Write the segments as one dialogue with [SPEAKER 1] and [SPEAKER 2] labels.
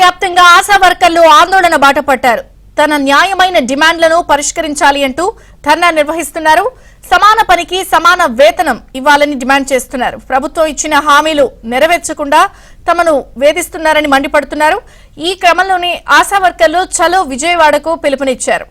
[SPEAKER 1] వ్యాప్తంగా ఆశా వర్కర్లు ఆందోళన బాట పట్టారు. తన న్యాయమైన డిమాండ్లను పరిష్కరించాలి అంటూ ధర్నా నిర్వహిస్తున్నారు. సమాన పనికి సమాన వేతనం ఇవ్వాలని డిమాండ్ చేస్తున్నారు. ప్రభుత్వం ఇచ్చిన హామీలు నెరవేర్చకుండా తమను వేధిస్తున్నారని మండిపడుతున్నారు. ఈ క్రమంలోనే ఆశా వర్కర్లు చలో విజయవాడకు పిలుపునిచ్చారు.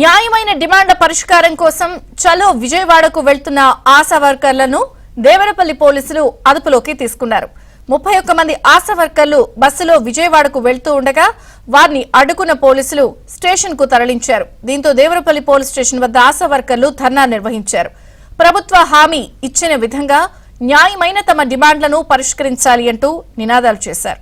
[SPEAKER 1] న్యాయమైన డిమాండ్ల పరిష్కారం కోసం చలో విజయవాడకు వెళ్తున్న ఆశా వర్కర్లను దేవరపల్లి పోలీసులు అదుపులోకి తీసుకున్నారు. 31 మంది ఆశా వర్కర్లు బస్సులో విజయవాడకు వెళ్తూ ఉండగా వారిని అడ్డుకున్న పోలీసులు స్టేషన్ కు తరలించారు. దీంతో దేవరపల్లి పోలీస్ స్టేషన్ వద్ద ఆశా వర్కర్లు ధర్నా నిర్వహించారు. ప్రభుత్వ హామీ ఇచ్చిన విధంగా న్యాయమైన తమ డిమాండ్లను పరిష్కరించాలి అంటూ నినాదాలు చేశారు.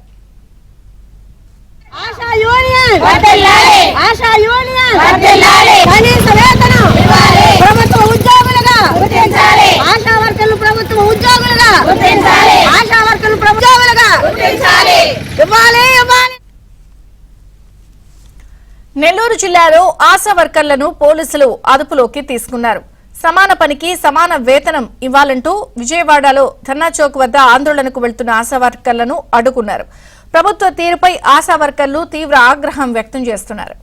[SPEAKER 2] ఆశా యూనియన్ వర్ధిల్లాలి, ఆశా యూనియన్ వర్ధిల్లాలి, కనీస వేతనం ఇవ్వాలి, ప్రభుత్వ ఉద్యోగులుగా గుర్తించాలి, ఆశా వర్కర్లు ప్రభుత్వ ఉద్యోగులుగా గుర్తించాలి, ఆశా వర్కర్లు ప్రభుత్వ ఉద్యోగులుగా గుర్తించాలి, ఇవ్వాలి ఇవ్వాలి.
[SPEAKER 1] నెల్లూరు జిల్లాలో ఆశా వర్కర్లను పోలీసులు అదుపులోకి తీసుకున్నారు. సమాన పనికి సమాన వేతనం ఇవ్వాలంటూ విజయవాడలో ధర్నా చౌక్ వద్ద ఆందోళనకు వెళ్తున్న ఆశా వర్కర్లను అడ్డుకున్నారు. ప్రభుత్వ తీరుపై ఆశా వర్కర్లు తీవ్ర ఆగ్రహం వ్యక్తం చేస్తున్నారు.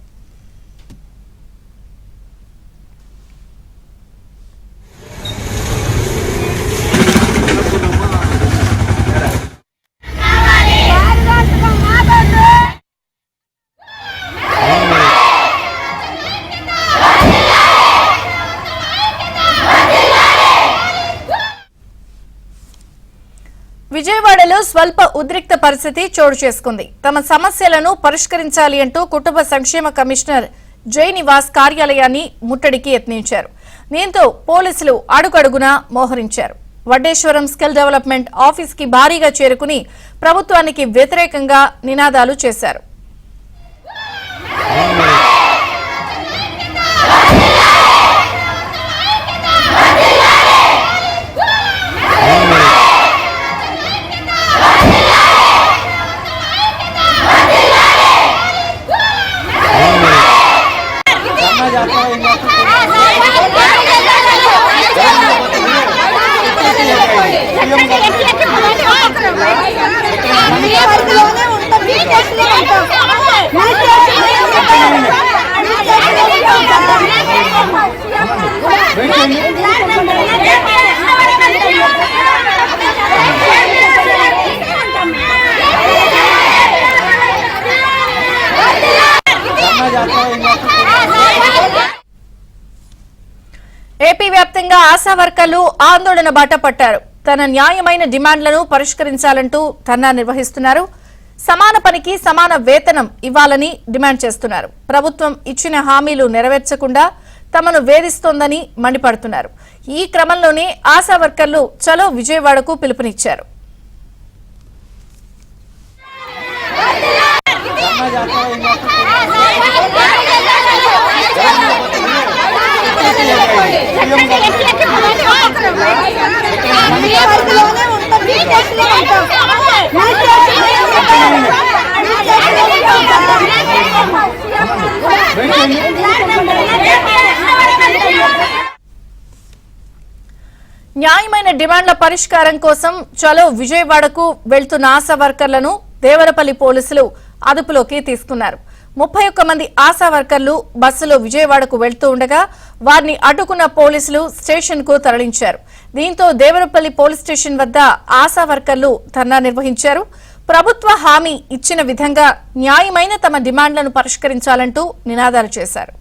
[SPEAKER 1] విజయవాడలో స్వల్ప ఉద్రిక్త పరిస్థితి చోటు చేసుకుంది. తమ సమస్యలను పరిష్కరించాలి అంటూ కుటుంబ సంక్షేమ కమిషనర్ జై నివాస్ కార్యాలయాన్ని ముట్టడికి యత్నించారు. దీంతో పోలీసులు అడుగడుగునా మోహరించారు. వడ్డేశ్వరం స్కిల్ డెవలప్మెంట్ ఆఫీస్ కి భారీగా చేరుకుని ప్రభుత్వానికి వ్యతిరేకంగా నినాదాలు చేశారు. ఏపీ వ్యాప్తంగా ఆశా వర్కర్లు ఆందోళన బాట పట్టారు. తన న్యాయమైన డిమాండ్లను పరిష్కరించాలంటూ ధర్నా నిర్వహిస్తున్నారు. సమాన పనికి సమాన వేతనం ఇవ్వాలని డిమాండ్ చేస్తున్నారు. ప్రభుత్వం ఇచ్చిన హామీలు నెరవేర్చకుండా తమను వేధిస్తోందని మండిపడుతున్నారు. ఈ క్రమంలోనే ఆశా వర్కర్లు చలో విజయవాడకు పిలుపునిచ్చారు. న్యాయమైన డిమాండ్ల పరిష్కారం కోసం చలో విజయవాడకు వెళ్తున్న ఆశా వర్కర్లను దేవరపల్లి పోలీసులు అదుపులోకి తీసుకున్నారు. 31 మంది ఆశా వర్కర్లు బస్సులో విజయవాడకు వెళ్తూ ఉండగా వారిని అడ్డుకున్న పోలీసులు స్టేషన్ కు తరలించారు. దీంతో దేవరపల్లి పోలీస్ స్టేషన్ వద్ద ఆశా వర్కర్లు ధర్నా నిర్వహించారు. ప్రభుత్వ హామీ ఇచ్చిన విధంగా న్యాయమైన తమ డిమాండ్లను పరిష్కరించాలంటూ నినాదాలు చేశారు.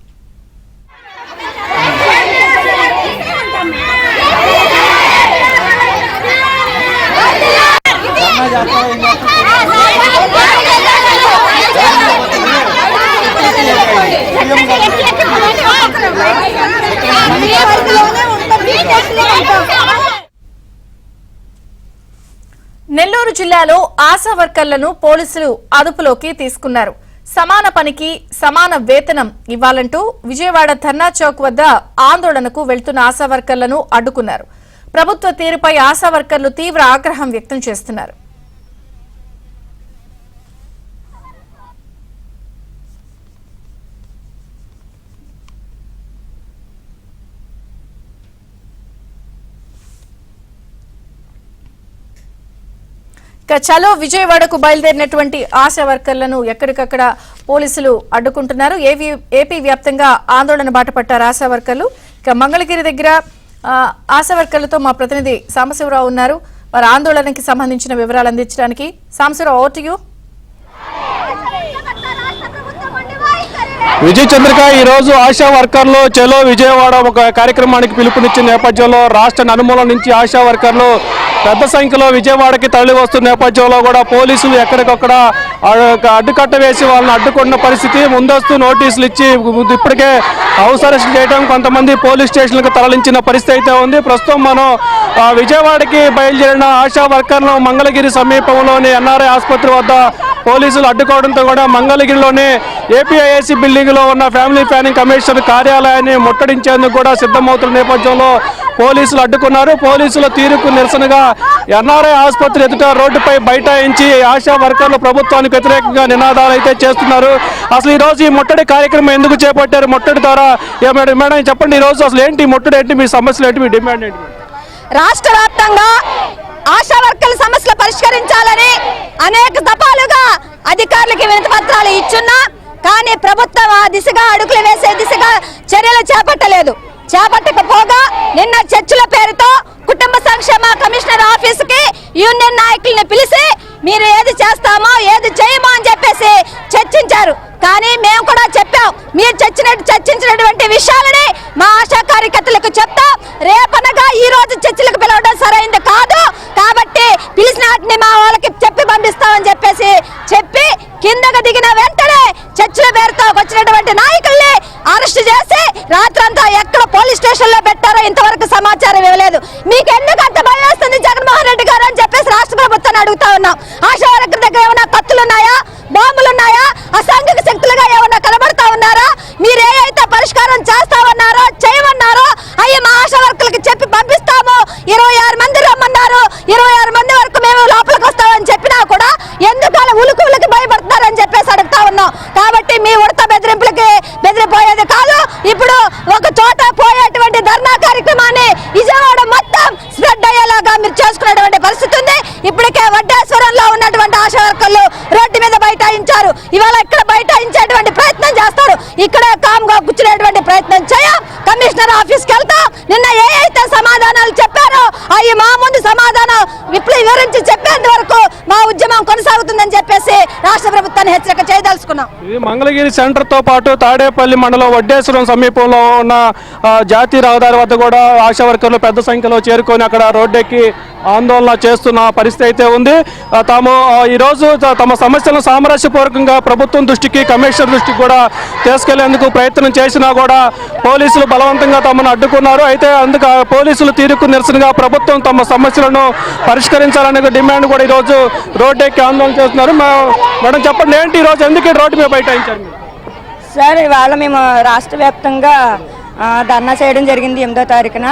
[SPEAKER 1] నెల్లూరు జిల్లాలో ఆశా వర్కర్లను పోలీసులు అదుపులోకి తీసుకున్నారు. సమాన పనికి సమాన వేతనం ఇవ్వాలంటూ విజయవాడ ధర్నా చౌక్ వద్ద ఆందోళనకు వెళ్తున్న ఆశా వర్కర్లను అడ్డుకున్నారు. ప్రభుత్వ తీరుపై ఆశా వర్కర్లు తీవ్ర ఆగ్రహం వ్యక్తం చేస్తున్నారు. చలో విజయవాడకు బయలుదేరినటువంటి ఆశా వర్కర్లను ఎక్కడికక్కడ పోలీసులు అడ్డుకుంటున్నారు. ఏపీ వ్యాప్తంగా ఆందోళన బాటపట్టారు ఆశా వర్కర్లు. ఇక మంగళగిరి దగ్గర ఆశా వర్కర్లతో మా ప్రతినిధి సాంబశివరావు ఉన్నారు. వారి ఆందోళనకి సంబంధించిన వివరాలు అందించడానికి. Sambasivarao, over to you.
[SPEAKER 3] Vijay Chandrika, ఈ రోజు ఆశా వర్కర్లు చలో విజయవాడ ఒక కార్యక్రమానికి పిలుపునిచ్చిన నేపథ్యంలో రాష్ట్ర నలుమూల నుంచి ఆశా వర్కర్లు పెద్ద సంఖ్యలో విజయవాడకి తరలి వస్తున్న నేపథ్యంలో కూడా పోలీసులు ఎక్కడికక్కడ అడ్డుకట్ట వేసి వాళ్ళని అడ్డుకున్న పరిస్థితి. ముందస్తు నోటీసులు ఇచ్చి ఇప్పటికే హౌస్ అరెస్ట్ చేయడం, కొంతమంది పోలీస్ స్టేషన్లకు తరలించిన పరిస్థితి అయితే ఉంది. ప్రస్తుతం మనం విజయవాడకి బయలుదేరిన ఆశా వర్కర్లు మంగళగిరి సమీపంలోని ఎన్ఆర్ఐ ఆసుపత్రి వద్ద పోలీసులు అడ్డుకోవడంతో కూడా మంగళగిరిలోని ఏపీఐఏసీ బిల్డింగ్ లో ఉన్న ఫ్యామిలీ ప్లానింగ్ కమిషనర్ కార్యాలయాన్ని ముట్టడించేందుకు కూడా సిద్ధమవుతున్న నేపథ్యంలో పోలీసులు అడ్డుకున్నారు. పోలీసుల తీరుకు నిరసనగా ఎన్ఆర్ఐ ఆసుపత్రి ఎదుట రోడ్డుపై బైఠాయించి ఆశా వర్కర్లు ప్రభుత్వానికి వ్యతిరేకంగా నినాదాలు అయితే చేస్తున్నారు. అసలు ఈ రోజు ఈ ముట్టడి కార్యక్రమం ఎందుకు చేపట్టారు? ముట్టడి ద్వారా మేడం చెప్పండి, ఈ రోజు అసలు ఏంటి ముట్టడి ఏంటి, మీ సమస్యలు ఏంటి, మీ డిమాండ్ ఏంటి?
[SPEAKER 2] రాష్ట్ర వ్యాప్తంగా ఆశా వర్కర్ల సమస్యలు పరిష్కరించాలని అనేక దఫాలుగా అధికారులకి వినతి పత్రాలు ఇచ్చున్నా కానీ ప్రభుత్వం ఆ దిశగా అడుగులు వేసే దిశగా చర్యలు చేపట్టకపోగా నిన్న చర్చల పేరుతో కుటుంబ సంక్షేమ కమిషనర్ ఆఫీసుకి యూనియన్ నాయకుల్ని పిలిచి మీరు ఏది చేస్తామో ఏది చేయమో అని చెప్పేసి చర్చించారు. కానీ మేము కూడా చెప్పాం, మీరు చర్చించినటువంటి విషయాలని మా ఆశా కార్యకర్తలకు చెప్తాం. రేపనగా ఈ రోజు చర్చలకు పిలవడం సరైంది కాదు, కాబట్టి పిలిచిన వాటిని మా వాళ్ళకి చెప్పి పంపిస్తామని చెప్పి కిందకు దిగిన వెంటనే చర్చల పేరుతో వచ్చినటువంటి నాయకుల్ని అరెస్ట్ చేసి రాత్రంతా ఎక్కడ పోలీస్ స్టేషన్ లో పెట్టారో ఇంతవరకు సమాచారం ఇవ్వలేదు. మీకు ఎందుకు అంత భయం వేస్తుంది జగన్మోహన్ రెడ్డి గారు అని చెప్పేసి రాష్ట్ర ప్రభుత్వాన్ని అడుగుతా ఉన్నాం. ఆశా వర్కర్ల దగ్గర ఏమైనా కత్తులున్నాయా, బాంబులున్నాయా, అసాంఘిక శక్తులుగా ఏమన్నా కనబడతా ఉన్నారా? మీరు ఏదైతే పరిష్కారం చేస్తామన్నారో చేయమన్నారో అయ్యి మా ఆశా వర్కర్లకి చెప్పి పంపిస్తాము. 26 మంది రమ్మన్నారు, 26 మంది వరకు మేము లోపలికి వస్తామని చెప్పినా కూడా ఎందుకు అలా ఉలుకులకి భయపడుతున్నారని చెప్పేసి అడుగుతా ఉన్నాం. కాబట్టి మీ ఉడత బెదిరిపోయేది కాదు. ఇప్పుడు ఒక చోట పోయేటువంటి ధర్నా కార్యక్రమాన్ని విజయవాడ మొత్తం స్ప్రెడ్ అయ్యేలాగా మీరు చేసుకునేటువంటి పరిస్థితి ఉంది. ఇప్పటికే వడ్డేశ్వరంలో ఉన్నటువంటి ఆశా వర్కర్లు రోడ్డు మీద బైఠాయించారు. ఇవాళ ఇక్కడ బైఠాయించేటువంటి ప్రయత్నం చేస్తారు. ఇక్కడే కామ్గా కూర్చునేటువంటి ప్రయత్నం చేయం. కమిషనర్ ఆఫీస్కి వెళ్తా నిన్న ఏదైతే సమాధానాలు చెప్పారో అవి మా ముందు సమాధానం వివరించి చెప్పేంత వరకు మా ఉద్యమం కొనసాగుతుందని చెప్పేసి రాష్ట్ర ప్రభుత్వాన్ని హెచ్చరిక చేయదలుచుకున్నాం.
[SPEAKER 3] ఇది మంగళగిరి సెంటర్ తో పాటు తాడేపల్లి మండలం వడ్డేశ్వరం సమీపంలో ఉన్న జాతీయ రహదారి వద్ద కూడా ఆశా వర్కర్లు పెద్ద సంఖ్యలో చేరుకొని అక్కడ రోడ్డెక్కి ఆందోళన చేస్తున్న పరిస్థితి అయితే ఉంది. తాము ఈరోజు తమ సమస్యలను సామరస్యపూర్వకంగా ప్రభుత్వం దృష్టికి, కమిషనర్ దృష్టికి కూడా తీసుకెళ్లేందుకు ప్రయత్నం చేసినా కూడా పోలీసులు బలవంతంగా తమను అడ్డుకున్నారు. అయితే అందుకు పోలీసులు తీరుకు నిరసనగా ప్రభుత్వం తమ సమస్యలను పరిష్కరించాలనే డిమాండ్ కూడా ఈరోజు రోడ్డెక్కి ఆందోళన చేస్తున్నారు. మేడం చెప్పండి, ఏంటి ఈరోజు ఎందుకు రోడ్డు మీద బైఠాయించారు?
[SPEAKER 4] సార్, ఇవాళ మేము రాష్ట్ర వ్యాప్తంగా ధర్నా చేయడం జరిగింది 8వ తారీఖున.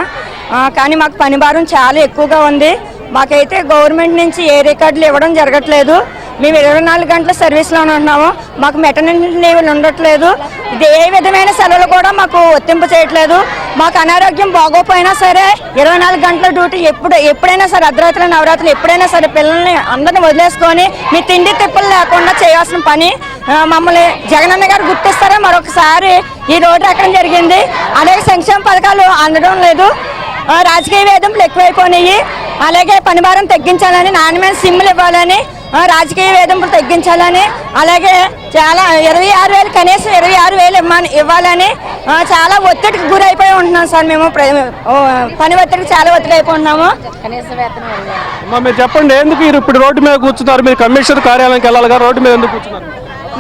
[SPEAKER 4] కానీ మాకు పని భారం చాలా ఎక్కువగా ఉంది. మాకైతే గవర్నమెంట్ నుంచి ఏ రికార్డులు ఇవ్వడం జరగట్లేదు. మేము 24 గంటల సర్వీస్లోనే ఉంటున్నాము. మాకు మెటర్నిటీ లీవ్లు ఉండట్లేదు. ఇది ఏ విధమైన సెలవులు కూడా మాకు వర్తింపు చేయట్లేదు. మాకు అనారోగ్యం బాగోపోయినా సరే 24 గంటల డ్యూటీ ఎప్పుడైనా సరే, అర్ధరాత్రులు నవరాత్రులు ఎప్పుడైనా సరే పిల్లల్ని అందరిని వదిలేసుకొని మీ తిండి తిప్పలు లేకుండా చేయాల్సిన పని మమ్మల్ని జగనన్న గారు గుర్తిస్తారే మరొకసారి ఈ రోడ్డు ఎక్కడం జరిగింది. అనేక సంక్షేమ పథకాలు అందడం లేదు. రాజకీయ వేధింపులు ఎక్కువైపోయినాయి. అలాగే పనిభారం తగ్గించాలని, నాణ్యమైన సిమ్లు ఇవ్వాలని, రాజకీయ వేధింపులు తగ్గించాలని, అలాగే చాలా 26,000 కనీసం 26,000 ఇవ్వాలని చాలా ఒత్తిడికి గురైపోయి ఉంటున్నాం సార్. మేము పని ఒత్తిడికి చాలా ఒత్తిడి అయిపోతున్నాము.
[SPEAKER 3] మీరు చెప్పండి, ఎందుకు ఇప్పుడు రోడ్డు మీద కూర్చున్నారు? మీరు కమిషనర్ కార్యాలయానికి వెళ్ళాలిగా, రోడ్డు మీద ఎందుకు కూర్చున్నారు?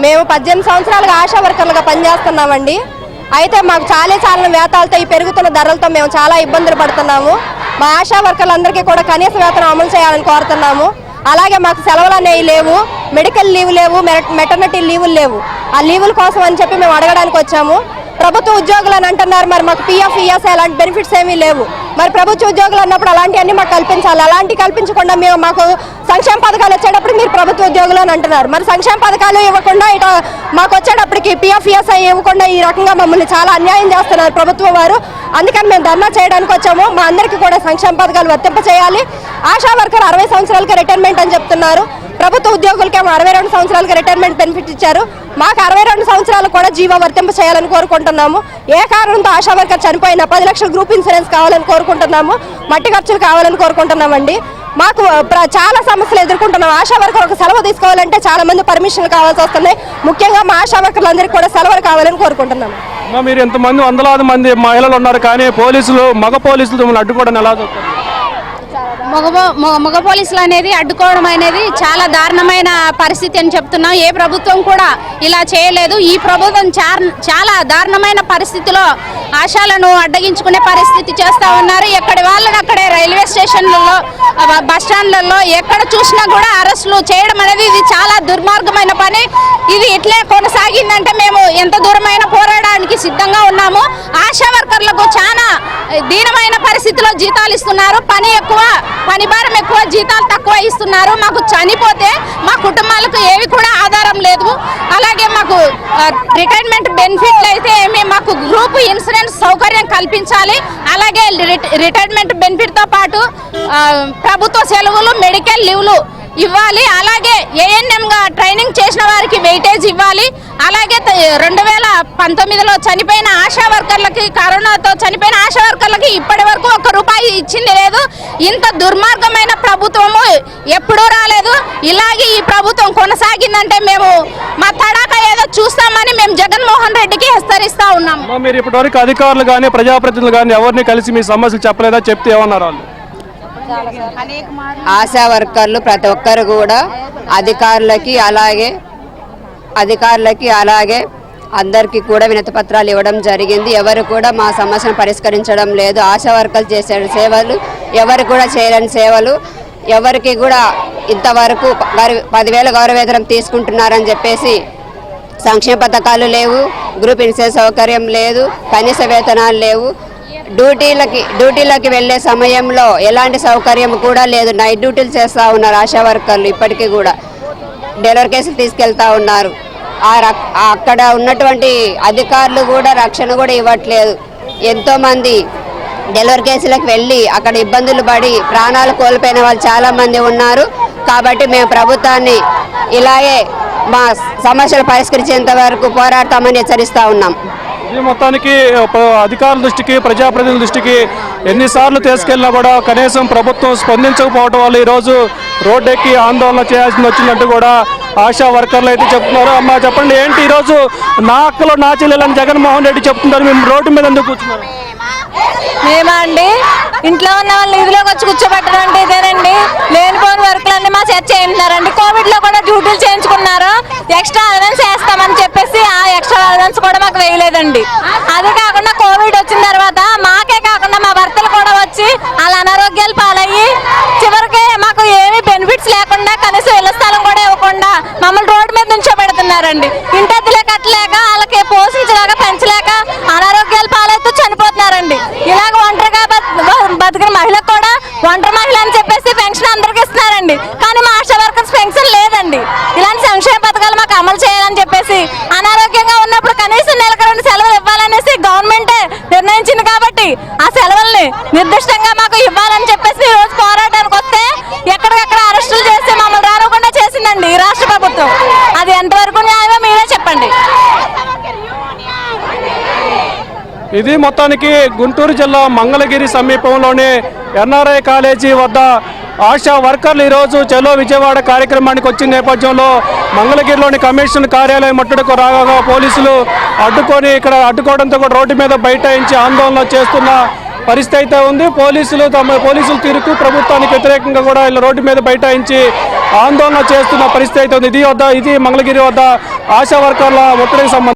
[SPEAKER 2] మేము 18 సంవత్సరాలుగా ఆశా వర్కర్లుగా పనిచేస్తున్నామండి. అయితే మాకు చాలా వేతనాలతో ఈ పెరుగుతున్న ధరలతో మేము చాలా ఇబ్బందులు పడుతున్నాము. మా ఆశా వర్కర్లందరికీ కూడా కనీస వేతనం అమలు చేయాలని కోరుతున్నాము. అలాగే మాకు సెలవులు అనేవి లేవు, మెడికల్ లీవ్ లేవు, మెటర్నిటీ లీవులు లేవు. ఆ లీవుల కోసం అని చెప్పి మేము అడగడానికి వచ్చాము. ప్రభుత్వ ఉద్యోగులు అని అంటున్నారు, మరి మాకు పిఎఫ్ ఈఎస్ఐ అలాంటి బెనిఫిట్స్ ఏమీ లేవు. మరి ప్రభుత్వ ఉద్యోగులు అన్నప్పుడు అలాంటివన్నీ మాకు కల్పించాలి. అలాంటి కల్పించకుండా మేము మాకు సంక్షేమ పథకాలు వచ్చేటప్పుడు మీరు ప్రభుత్వ ఉద్యోగులు అని అంటున్నారు. మరి సంక్షేమ పథకాలు ఇవ్వకుండా ఇటు మాకు వచ్చేటప్పటికి పిఎఫ్ ఈఎస్ఐ ఇవ్వకుండా ఈ రకంగా మమ్మల్ని చాలా అన్యాయం చేస్తున్నారు ప్రభుత్వం వారు. అందుకని మేము ధర్నా చేయడానికి వచ్చాము. మా అందరికీ కూడా సంక్షేమ పథకాలు వర్తింప చేయాలి. ఆశా వర్కర్ 60 సంవత్సరాలకి రిటైర్మెంట్ అని చెప్తున్నారు. ప్రభుత్వ ఉద్యోగులకేమో 62 సంవత్సరాలకి రిటైర్మెంట్ బెనిఫిట్ ఇచ్చారు. మాకు 62 సంవత్సరాలు కూడా జీవో వర్తింప చేయాలని కోరుకుంటున్నాము. ఏ కారణంతో ఆశా వర్కర్ చనిపోయినా 10 లక్షల గ్రూప్ ఇన్సూరెన్స్ కావాలని కోరుకుంటున్నాము. మట్టి ఖర్చులు కావాలని కోరుకుంటున్నామండి. మాకు చాలా సమస్యలు ఎదుర్కొంటున్నాం. ఆశా వర్కర్ ఒక సెలవు తీసుకోవాలంటే చాలా మంది పర్మిషన్లు కావాల్సి వస్తున్నాయి. ముఖ్యంగా మా ఆశా వర్కర్లందరికీ కూడా సెలవులు కావాలని కోరుకుంటున్నాము.
[SPEAKER 3] మీరు ఎంతమంది వందలాది మంది మహిళలు ఉన్నారు, కానీ మగ పోలీసులు మిమ్మల్ని అడ్డుకోవడం ఎలా చూస్తారు?
[SPEAKER 5] మగ పోలీసులు అనేది అడ్డుకోవడం అనేది చాలా దారుణమైన పరిస్థితి అని చెప్తున్నాం. ఏ ప్రభుత్వం కూడా ఇలా చేయలేదు. ఈ ప్రభుత్వం చాలా దారుణమైన పరిస్థితిలో ఆశాలను అడ్డగించుకునే పరిస్థితి చేస్తా ఉన్నారు. ఎక్కడి వాళ్ళని అక్కడే రైల్వే స్టేషన్లలో, బస్ స్టాండ్లలో ఎక్కడ చూసినా కూడా అరెస్టులు చేయడం అనేది ఇది చాలా దుర్మార్గమైన పని. ఇది ఇట్లే కొనసాగిందంటే మేము ఎంత దూరమైన పోరాడడానికి సిద్ధంగా ఉన్నాము. ఆశా వర్కర్లకు చాలా దీనమైన పరిస్థితిలో జీతాలు ఇస్తున్నారు. పని భారం ఎక్కువ, జీతాలు తక్కువ ఇస్తున్నారు. మాకు చనిపోతే మా కుటుంబాలకు ఏవి కూడా ఆధారం లేదు. అలాగే మాకు రిటైర్మెంట్ బెనిఫిట్లు అయితే మాకు గ్రూప్ ఇన్సూరెన్స్ సౌకర్యం కల్పించాలి. అలాగే రిటైర్మెంట్ బెనిఫిట్తో పాటు ప్రభుత్వ సెలవులు, మెడికల్ లీవ్లు ఇవ్వాలి. అలాగే ఏఎన్ఎంగా ట్రైనింగ్ చేసిన వారికి వెయిటేజ్ ఇవ్వాలి. అలాగే 2019లో చనిపోయిన ఆశా వర్కర్లకి, కరోనాతో చనిపోయిన ఆశా వర్కర్లకి ఇప్పటి వరకు ₹1 ఇచ్చింది లేదు. ఇంత దుర్మార్గమైన ప్రభుత్వము ఎప్పుడూ రాలేదు. ఇలాగే ఈ ప్రభుత్వం కొనసాగిందంటే మేము మా తడాక ఏదో చూస్తామని మేము జగన్మోహన్ రెడ్డికి హెచ్చరిస్తా ఉన్నాము.
[SPEAKER 3] మీరు ఇప్పటివరకు అధికారులు కానీ ప్రజాప్రతినిధులు కానీ ఎవరిని కలిసి మీ సమస్యలు చెప్పలేదా? చెప్తే ఏమన్నారు వాళ్ళు?
[SPEAKER 6] ఆశా వర్కర్లు ప్రతి ఒక్కరు కూడా అధికారులకి అలాగే అందరికీ కూడా వినతి పత్రాలు ఇవ్వడం జరిగింది. ఎవరు కూడా మా సమస్యను పరిష్కరించడం లేదు. ఆశా వర్కర్లు చేసే సేవలు ఎవరు కూడా చేయలేని సేవలు. ఎవరికి కూడా ఇంతవరకు 10,000 గౌరవ వేతనం తీసుకుంటున్నారని చెప్పేసి సంక్షేమ పథకాలు లేవు, గ్రూప్ ఇన్సూరెన్స్ సౌకర్యం లేదు, కనీస వేతనాలు లేవు. డ్యూటీలకి వెళ్ళే సమయంలో ఎలాంటి సౌకర్యం కూడా లేదు. నైట్ డ్యూటీలు చేస్తూ ఉన్నారు ఆశా వర్కర్లు. ఇప్పటికీ కూడా డెలివరీ కేసులు తీసుకెళ్తా ఉన్నారు. అక్కడ ఉన్నటువంటి అధికారులు కూడా రక్షణ కూడా ఇవ్వట్లేదు. ఎంతోమంది డెలివరీ కేసులకు వెళ్ళి అక్కడ ఇబ్బందులు పడి ప్రాణాలు కోల్పోయిన వాళ్ళు చాలామంది ఉన్నారు. కాబట్టి మేము ప్రభుత్వాన్ని ఇలాగే మా సమస్యలు పరిష్కరించేంత వరకు పోరాడతామని హెచ్చరిస్తూ ఉన్నాం.
[SPEAKER 3] ఈ మొత్తానికి అధికారుల దృష్టికి, ప్రజాప్రతినిధుల దృష్టికి ఎన్నిసార్లు తీసుకెళ్ళినా కూడా కనీసం ప్రభుత్వం స్పందించకపోవడం వల్ల ఈరోజు రోడ్డెక్కి ఆందోళన చేయాల్సి వచ్చినట్టు కూడా ఆశా వర్కర్లు అయితే చెప్తున్నారు. అమ్మ చెప్పండి, ఏంటి ఈరోజు నా అక్కలో నా చెల్లెలని జగన్మోహన్ రెడ్డి చెప్తున్నారు, మేము రోడ్డు మీద ఎందుకు కూర్చున్నారు?
[SPEAKER 2] మేమా అండి, ఇంట్లో ఉన్న వాళ్ళు ఇదిలోకి వచ్చి కూర్చోబెట్టడం అంటే ఇదేనండి. లేనిపోని వర్క్లన్నీ మా చేత చేయించారండి. కోవిడ్లో కూడా డ్యూటీలు చేయించుకున్నారు. ఎక్స్ట్రా అలవెన్స్ వేస్తామని చెప్పేసి ఆ ఎక్స్ట్రా అలవెన్స్ కూడా మాకు వేయలేదండి. అదే కాకుండా కోవిడ్ వచ్చిన తర్వాత మాకే కాకుండా మా భర్తలు కూడా వచ్చి వాళ్ళ అనారోగ్యాలు పాలయ్యి చివరికి మాకు ఏమీ బెనిఫిట్స్ లేకుండా కనీసం ఇళ్ల స్థలం కూడా ఇవ్వకుండా మమ్మల్ని రోడ్డు మీద నుంచోబెడుతున్నారండి. ఇంటద్దులే కట్టలేక వాళ్ళకి పోషించలేక పెంచలేక అనారోగ్యాలు పాలవుతూ చనిపోతున్నారండి. ఇలాగ ఒంటరిగా బతికిన మహిళకు కూడా ఒంటరి మహిళ అని చెప్పేసి పెన్షన్ అందరికి ఇస్తున్నారండి. కానీ మా ఆశా వర్కర్స్ పెన్షన్ లేదండి. ఇలాంటి సంక్షేమ పథకాలు మాకు అమలు చేయాలని చెప్పేసి అనారోగ్యంగా ఉన్నప్పుడు కనీసం నెలకు 2 సెలవులు ఇవ్వాలనేసి గవర్నమెంటే నిర్ణయించింది. కాబట్టి ఆ సెలవుల్ని నిర్దిష్టంగా మాకు ఇవ్వాలని చెప్పేసి ఈ రోజు పోరాటానికి వస్తే ఎక్కడికక్కడ అరెస్టులు చేసి మమ్మల్ని రానివ్వకుండా చేసిందండి ఈ రాష్ట్ర ప్రభుత్వం. అది ఎంతవరకు న్యాయమో మీరే చెప్పండి.
[SPEAKER 3] ఇది మొత్తానికి గుంటూరు జిల్లా మంగళగిరి సమీపంలోని ఎన్ఆర్ఐ కాలేజీ వద్ద ఆశా వర్కర్లు ఈరోజు చలో విజయవాడ కార్యక్రమానికి వచ్చిన నేపథ్యంలో మంగళగిరిలోని కమిషన్ కార్యాలయం ముట్టడికి రాగా పోలీసులు అడ్డుకోవడంతో కూడా రోడ్డు మీద బైఠాయించి ఆందోళన చేస్తున్న పరిస్థితి అయితే ఉంది. పోలీసులు తీరుకు ప్రభుత్వానికి వ్యతిరేకంగా కూడా ఇలా రోడ్డు మీద బైఠాయించి ఆందోళన చేస్తున్న పరిస్థితి అయితే ఉంది. ఇది మంగళగిరి వద్ద ఆశా వర్కర్ల ఒత్తిడికి సంబంధించి